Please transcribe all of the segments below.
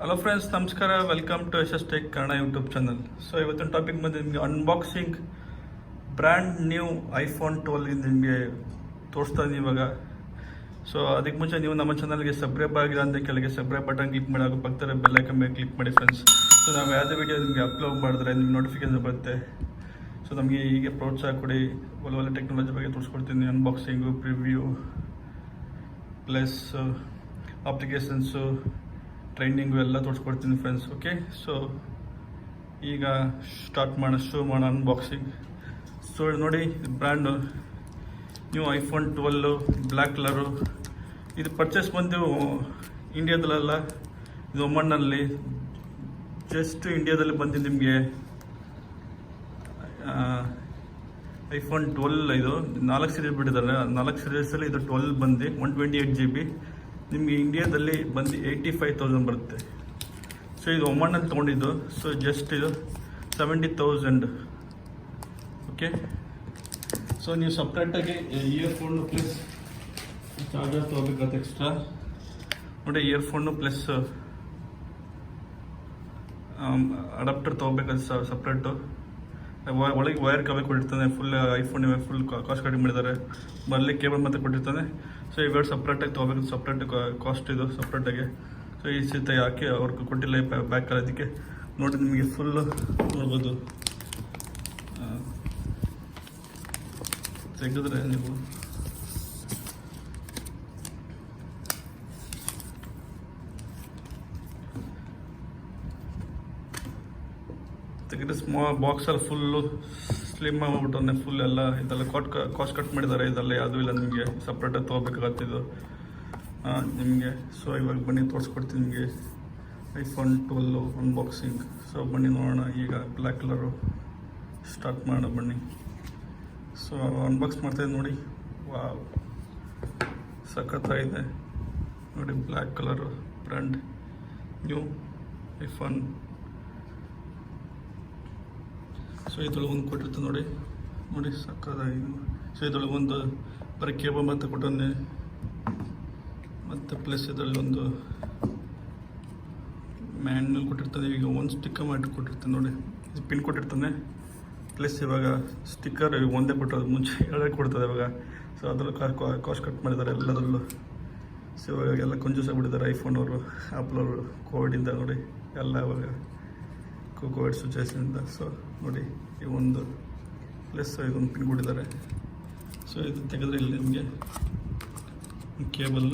Hello friends, ನಮಸ್ಕಾರ. Welcome to tech Kannada YouTube channel. So ಇವತ್ತಿನ topic ಬಂದು ನಿಮಗೆ ಅನ್ಬಾಕ್ಸಿಂಗ್ ಬ್ರ್ಯಾಂಡ್ ನ್ಯೂ ಐಫೋನ್ 12 ನಿಮಗೆ ತೋರಿಸ್ತಾ ಇದ್ದೀನಿ ಇವಾಗ. ಸೊ ಅದಕ್ಕೆ ಮುಂಚೆ ನೀವು ನಮ್ಮ ಚಾನಲ್ಗೆ ಸಬ್ಸ್ಕ್ರೈಬ್ ಆಗಿಲ್ಲ ಅಂದರೆ ಕೆಳಗೆ ಸಬ್ಸ್ಕ್ರೈಬ್ ಬಟನ್ ಕ್ಲಿಕ್ ಮಾಡಿ, ಹಾಗೂ ಪಕ್ಕದ ಬೆಲ್ ಐಕನ್ ಮೇಲೆ ಕ್ಲಿಕ್ ಮಾಡಿ ಫ್ರೆಂಡ್ಸ್. ಸೊ ನಾವು ಯಾವುದೇ ವಿಡಿಯೋ ನಿಮಗೆ ಅಪ್ಲೋಡ್ ಮಾಡಿದ್ರೆ ನಿಮ್ಗೆ ನೋಟಿಫಿಕೇಶನ್ ಬರುತ್ತೆ. ಸೊ ನಮಗೆ ಹೀಗೆ ಪ್ರೋತ್ಸಾಹ ಕೊಡಿ. ಒಳ್ಳೆ ಟೆಕ್ನಾಲಜಿ ಬಗ್ಗೆ ತೋರಿಸ್ಕೊಡ್ತೀನಿ. Unboxing, preview, plus applications, training ಎಲ್ಲ ತೋರಿಸ್ಕೊಡ್ತೀನಿ ಫ್ರೆಂಡ್ಸ್. ಓಕೆ, ಸೊ ಈಗ ಶೋ ಮಾಡೋಣ ಅನ್ಬಾಕ್ಸಿಂಗ್. ಸೊ ನೋಡಿ, brand new iPhone 12 black colour. ಇದು ಪರ್ಚೇಸ್ ಬಂದು ಇಂಡಿಯಾದಲ್ಲ, ಇದು ಒಮನ್ನಲ್ಲಿ. ಜಸ್ಟ್ ಇಂಡಿಯಾದಲ್ಲಿ ಬಂದು ನಿಮಗೆ ಐಫೋನ್ 12 ಇದು 4 ಸೀರೀಸ್ ಬಿಟ್ಟಿದ್ದಾರೆ. 4 ಸೀರೀಸಲ್ಲಿ ಇದು 12 ಬಂದು 128 GB. ನಿಮಗೆ ಇಂಡಿಯಾದಲ್ಲಿ ಬಂದು 85,000 ಬರುತ್ತೆ. ಸೊ ಇದು ಒಮನ್ನಲ್ಲಿ ತೊಗೊಂಡಿದ್ದು. ಸೊ ಜಸ್ಟ್ ಇದು 70,000. ಓಕೆ, ಸೊ ನೀವು ಸಪ್ರೇಟಾಗಿ ಇಯರ್ಫೋನು ಪ್ಲಸ್ ಚಾರ್ಜರ್ ತೊಗೋಬೇಕಾಗುತ್ತೆ ಎಕ್ಸ್ಟ್ರಾ. ನೋಡಿ, ಇಯರ್ಫೋನು ಪ್ಲಸ್ ಅಡಾಪ್ಟರ್ ತೊಗೋಬೇಕಾದ್ರೆ ಸಪ್ರೇಟು. ಒಳಗೆ ವೈರ್ ಕವರ್ ಕೊಟ್ಟಿರ್ತಾನೆ. ಫುಲ್ ಐಫೋನ್ ಫುಲ್ ಕಾಸ್ಟ್ ಕಡಿಮೆ ಮಾಡಿದ್ದಾರೆ. ಬರಲಿ ಕೇಬಲ್ ಮತ್ತೆ ಕೊಟ್ಟಿರ್ತಾನೆ. ಸೊ ಇವೆರಡು ಸಪ್ರೇಟಾಗಿ ತೊಗೋಬೇಕು. ಸಪ್ರೇಟ್ ಕಾಸ್ಟ್ ಇದು ಸಪ್ರೇಟಾಗಿ. ಸೊ ಈ ಸೀತೆ ಹಾಕಿ ಅವ್ರಿಗೆ ಕೊಟ್ಟಿಲ್ಲ ಬ್ಯಾಕ್ ಅದಕ್ಕೆ. ನೋಡಿ, ನಿಮಗೆ ಫುಲ್ಲು ನೋಡ್ಬೋದು. ತೆಗೆದ್ರೆ ನೀವು ತೆಗೆದ್ರೆ ಬಾಕ್ಸಲ್ಲಿ ಫುಲ್ಲು ಸ್ಲಿಮ್ ಆಗಿಬಿಟ್ಟು ಫುಲ್ ಎಲ್ಲ ಇದೆಲ್ಲ ಕಾಸ್ಟ್ ಕಟ್ ಮಾಡಿದ್ದಾರೆ. ಇದೆಲ್ಲ ಯಾವುದೂ ಇಲ್ಲ, ನಿಮಗೆ ಸಪ್ರೇಟಾಗಿ ತೊಗೋಬೇಕಾಗತ್ತಿದ್ದು ನಿಮಗೆ. ಸೊ ಇವಾಗ ಬನ್ನಿ ತೋರಿಸ್ಕೊಡ್ತೀನಿ ನಿಮಗೆ ಐಫೋನ್ 12 ಅನ್ಬಾಕ್ಸಿಂಗ್. ಸೊ ಬನ್ನಿ ನೋಡೋಣ. ಈಗ ಬ್ಲ್ಯಾಕ್ ಕಲರು ಸ್ಟಾರ್ಟ್ ಮಾಡೋಣ ಬನ್ನಿ. ಸೊ ಅನ್ಬಾಕ್ಸ್ ಮಾಡ್ತಾಯಿದ್ದೆ ನೋಡಿ. ವಾವ್, ಸಖತ್ತಾಗಿದೆ ನೋಡಿ. Black colour brand new iPhone. So ಇದ್ರೊಳಗೆ ಒಂದು ಕೊಟ್ಟಿರ್ತಾರೆ ನೋಡಿ. ನೋಡಿ ಸಕ್ಕತ್ತಾಗಿ. ಸೊ ಇದ್ರೊಳಗೆ ಒಂದು ಬರೀ ಕೇಬಲ್ ಮತ್ತೆ ಕೊಟ್ಟಂದೆ, ಮತ್ತು ಪ್ಲಸ್ ಇದರಲ್ಲಿ ಒಂದು ಮ್ಯಾನ್ಯಲ್ ಕೊಟ್ಟಿರ್ತಾನೆ. ಈಗ ಒಂದು ಸ್ಟಿಕ್ಕರ್ ಮಾಡಿ ಕೊಟ್ಟಿರ್ತಾನೆ ನೋಡಿ. ಇದು ಪಿನ್ ಕೊಟ್ಟಿರ್ತಾನೆ. ಪ್ಲಸ್ ಇವಾಗ ಸ್ಟಿಕ್ಕರ್ ಒಂದೇ ಕೊಟ್ಟೋದು, ಮುಂಚೆ ಎರಡೇ ಕೊಡ್ತದೆ ಇವಾಗ. ಸೊ ಅದರಲ್ಲೂ ಕಾಸ್ಟ್ ಕಟ್ ಮಾಡಿದ್ದಾರೆ ಎಲ್ಲದರಲ್ಲೂ. ಸೊ ಇವಾಗ ಎಲ್ಲ ಕಂಜೂಸ್ ಆಗಿಬಿಟ್ಟಿದ್ದಾರೆ ಐಫೋನ್ ಅವರು, ಆ್ಯಪಲ್ ಅವರು ಕೋವಿಡಿಂದ ನೋಡಿ ಎಲ್ಲ. ಇವಾಗ ಕೋವಿಡ್ ಸಿಚುವೇಷನಿಂದ. ಸೊ ನೋಡಿ, ಈ ಒಂದು ಪ್ಲಸ್ ಇದೊಂದು ಪಿನ್ ಕೊಟ್ಟಿದ್ದಾರೆ. ಸೊ ಇದು ತೆಗೆದ್ರೆ ಇಲ್ಲಿ ನಿಮಗೆ ಕೇಬಲ್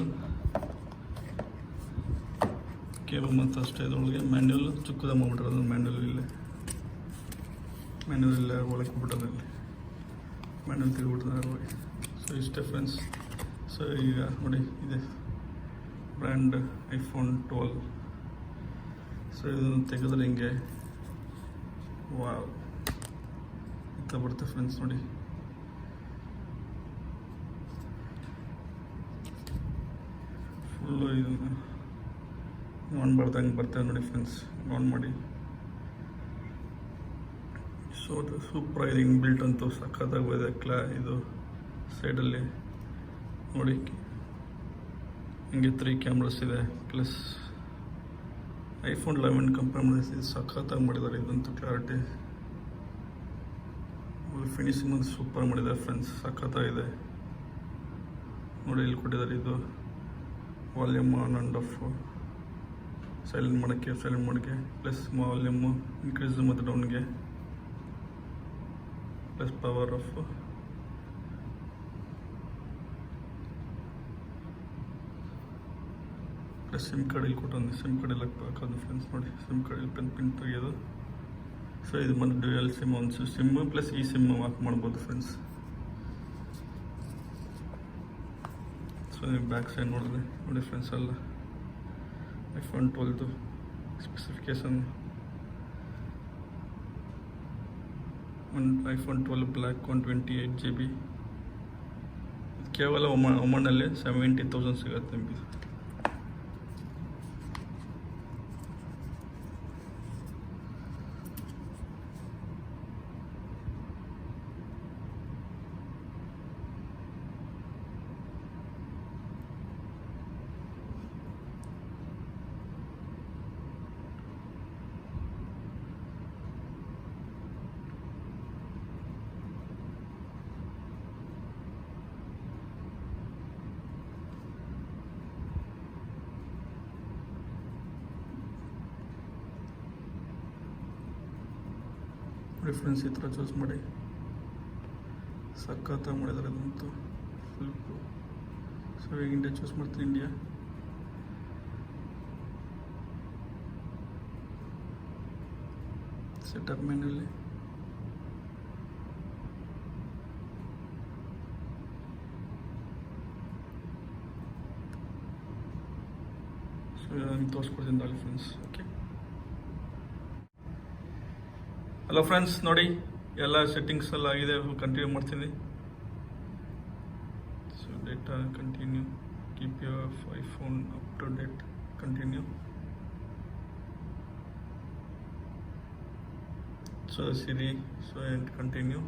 ಮತ್ತು ಅಷ್ಟೇ. ಇದರೊಳಗೆ ಮ್ಯಾನ್ಯಲ್ ಚಿಕ್ಕದ ಮಾಡ್ಬಿಟ್ರೆ ಮ್ಯಾನ್ಯಲ್ ಇಲ್ಲೇ ಒಳಗೆ ಹೋಗ್ಬಿಟ್ಟಾರೆ. ಇಲ್ಲಿ ಮ್ಯಾನ್ಯಲ್ ತೆಗೆದ್ಬಿಟ್ಟಿದ್ದಾರೆ ಒಳಗೆ. ಸೊ ಇಷ್ಟೇ ಫ್ರೆಂಡ್ಸ್. ಸೊ ಈಗ ನೋಡಿ, ಇದೆ ಬ್ರ್ಯಾಂಡ್ ಐಫೋನ್ 12. ಸೊ ಇದನ್ನು ತೆಗೆದ್ರೆ ಹಿಂಗೆ ವಾವ್ ಇತ್ತ ಬರುತ್ತೆ ಫ್ರೆಂಡ್ಸ್. ನೋಡಿ, ಫುಲ್ಲು ಇದನ್ನು ಆನ್ ಮಾಡ್ದಂಗೆ ಬರ್ತೇವೆ ನೋಡಿ ಫ್ರೆಂಡ್ಸ್. ಆನ್ ಮಾಡಿ. ಸೊ ಅದು ಸೂಪರ್ ಆಗಿದೆ. ಹಿಂಗೆ ಬಿಲ್ಟ್ ಅಂತೂ ಸಖತ್ತಾಗಿದೆ. ಇದು ಸೈಡಲ್ಲಿ ನೋಡಿ, ಹಿಂಗೆ 3 ಕ್ಯಾಮ್ರಾಸ್ ಇದೆ. ಪ್ಲಸ್ ಐಫೋನ್ 11 ಕಂಪೇರ್ ಮಾಡಿದ್ರೆ ಇದು ಸಖತ್ತಾಗಿ ಮಾಡಿದ್ದಾರೆ. ಇದಂತೂ ಕ್ಲಾರಿಟಿ, ಫಿನಿಶಿಂಗ್ ಒಂದು ಸೂಪರ್ ಮಾಡಿದ್ದಾರೆ ಫ್ರೆಂಡ್ಸ್. ಸಖತ್ತಾಗಿದೆ ನೋಡಿ. ಇಲ್ಲಿ ಕೊಟ್ಟಿದ್ದಾರೆ ಇದು volume on and off, silent ಮಾಡೋಕ್ಕೆ, ಪ್ಲಸ್ ವಾಲ್ಯೂಮು ಇನ್ಕ್ರೀಸ್ ಮತ್ತು ಡೌನ್ಗೆ, plus power off. Plus SIM card ಇಲ್ಲಿ ಕೊಟ್ಟಂದು, ಸಿಮ್ ಕಾರ್ಡ್ ಎಲ್ಲ ಹಾಕೋದು ಫ್ರೆಂಡ್ಸ್. ನೋಡಿ, ಸಿಮ್ ಕಾರ್ಡ್ ಇಲ್ಲಿ ಪಿನ್ ತೆಗೆಯೋದು. ಸೊ ಇದು ಬಂದು ಡ್ಯುಯಲ್ ಸಿಮ್, ಒಂದು ಸಿಮ್ಮು ಪ್ಲಸ್ ಈ ಸಿಮ್ಮು ವಾಕ್ ಮಾಡ್ಬೋದು ಫ್ರೆಂಡ್ಸ್. ಸೊ ನೀವು ಬ್ಯಾಕ್ ಸೈಡ್ ನೋಡಿದ್ರೆ ನೋಡಿ ಫ್ರೆಂಡ್ಸ್, ಎಲ್ಲ iPhone 12 specification. IPhone 12 black 128 GB. ಕೇವಲ ಒಮನ್ನಲ್ಲಿ 70,000 ಸಿಗುತ್ತೆ ನಿಮಗೆ. ರೆಫರೆನ್ಸ್ ಈ ಥರ ಚೂಸ್ ಮಾಡಿ ಸಖತ್ತಾಗಿ ಮಾಡಿದ್ದಾರೆ ಅದಂತೂ ಫುಲ್ಲು. ಸೊ ಈಗ ಇಂಡಿಯಾ ಚೂಸ್ ಮಾಡ್ತೀನಿ. ಇಂಡಿಯಾ ಸೆಟಪ್ ಮೆನ್ಯೂಲಿ ನಿಮ್ಗೆ ತೋರಿಸ್ಕೊಡ್ತೀನಿ ದಾಳಿ ಫ್ರೆಂಡ್ಸ್. ಓಕೆ, ಹಲೋ ಫ್ರೆಂಡ್ಸ್, ನೋಡಿ ಎಲ್ಲ ಸೆಟ್ಟಿಂಗ್ಸ್ ಎಲ್ಲ ಆಗಿದೆ. ಕಂಟಿನ್ಯೂ ಮಾಡ್ತೀನಿ. So data continue, keep your iPhone up to date, continue. So Siri, so and continue.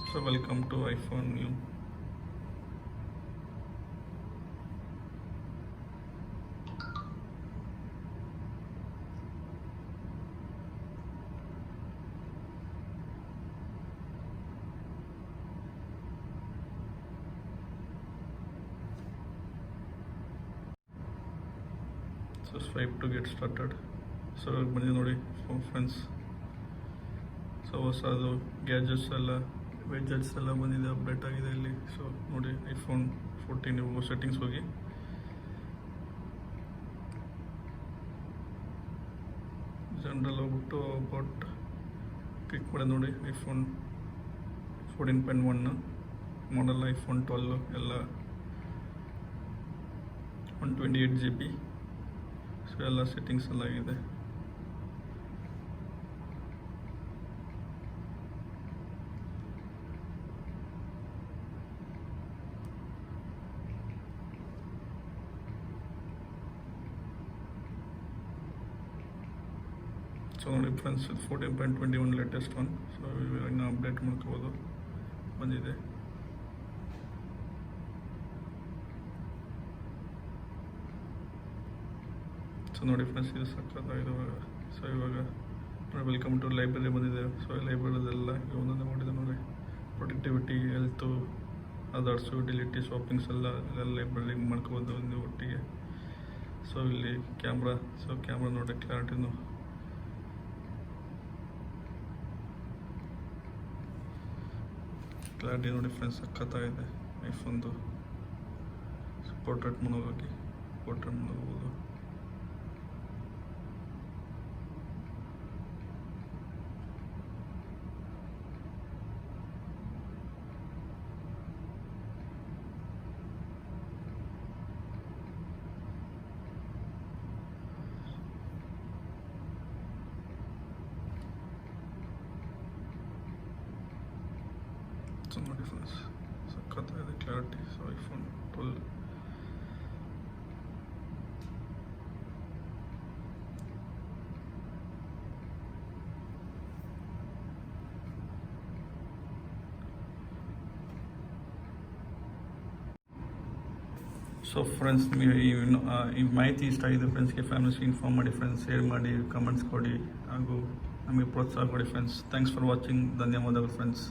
So welcome to iPhone new. So swipe to get started. So ಬನ್ನಿ ನೋಡಿ friends. So ಹೊಸದು gadgets ಎಲ್ಲ ವೆಡ್ಜೆಟ್ಸ್ ಎಲ್ಲ ಬಂದಿದೆ, update ಆಗಿದೆ ಇಲ್ಲಿ. So ನೋಡಿ iPhone 14 ನೀವು ಸೆಟ್ಟಿಂಗ್ಸ್ ಹೋಗಿ ಜನರಲ್ ಹೋಗ್ಬಿಟ್ಟು ಅಬೌಟ್ ಕ್ಲಿಕ್ ಮಾಡಿ ನೋಡಿ. iPhone 14.1 ಮಾಡಲ್, iPhone 12 ಎಲ್ಲ 128 GB. ಸೊ ಎಲ್ಲ ಸೆಟ್ಟಿಂಗ್ಸ್ ಎಲ್ಲ ಆಗಿದೆ. ಸೊ ನೋಡಿ ಫ್ರೆಂಡ್ಸ್, 14.21 ಲೇಟೆಸ್ಟ್ ಒನ್. ಸೊ ಇನ್ನು ಅಪ್ಡೇಟ್ ಮಾಡ್ಕೋಬೋದು, ಬಂದಿದೆ. ಸೊ ನೋಡಿ ಫ್ರೆಂಡ್ಸ್, ಇದು ಸಕ್ಕತ್ತಾಗಿದೆ. ಸೊ ಇವಾಗ ನೋಡಿ ವೆಲ್ಕಮ್ ಟು ಲೈಬ್ರರಿ ಬಂದಿದೆ. ಸೊ ಲೈಬ್ರರಿದೆಲ್ಲ ಒಂದೊಂದೇ ಮಾಡಿದೆ ನೋಡಿ. ಪ್ರೊಡಕ್ಟಿವಿಟಿ, ಹೆಲ್ತು, ಅದರ್ಸು, ಡಿಲಿಟಿ, ಶಾಪಿಂಗ್ಸ್ ಎಲ್ಲ ಲೈಬ್ರರಿ ಮಾಡ್ಕೋಬೋದು ಒಂದು ಒಟ್ಟಿಗೆ. ಸೊ ಇಲ್ಲಿ ಕ್ಯಾಮ್ರಾ, ಸೊ ಕ್ಯಾಮ್ರಾ ನೋಡಿ ಕ್ಲಾರಿಟಿನೂ ಕ್ಲಾರಿಟಿ ನೋಡಿ ಫ್ರೆಂಡ್ಸ್, ಸಖತ್ತಾಗಿದೆ ಐಫೋನ್ದು. ಪೋರ್ಟ್ರೇಟ್ ಮಾಡೋಗಿ ಪೋರ್ಟ್ರೇಟ್ ಮಾಡ್ಬೋದು. ಸೊ ನೋಡಿ ಫ್ರೆಂಡ್ಸ್, ಸಖತ್ತಾಗಿದೆ clarity. So iPhone 12 so friends, ಈ ಮಾಹಿತಿ ಇಷ್ಟ ಆಗಿದೆ ಫ್ರೆಂಡ್ಸ್ಗೆ, ಫ್ಯಾಮಿಲಿಸ್ಗೆ ಇನ್ಫಾರ್ಮ್ ಮಾಡಿ ಫ್ರೆಂಡ್ಸ್, ಶೇರ್ ಮಾಡಿ, ಕಮೆಂಟ್ಸ್ ಕೊಡಿ ಹಾಗೂ ನಮಗೆ ಪ್ರೋತ್ಸಾಹ ಕೊಡಿ ಫ್ರೆಂಡ್ಸ್. Thanks for watching. ಧನ್ಯವಾದಗಳು ಫ್ರೆಂಡ್ಸ್.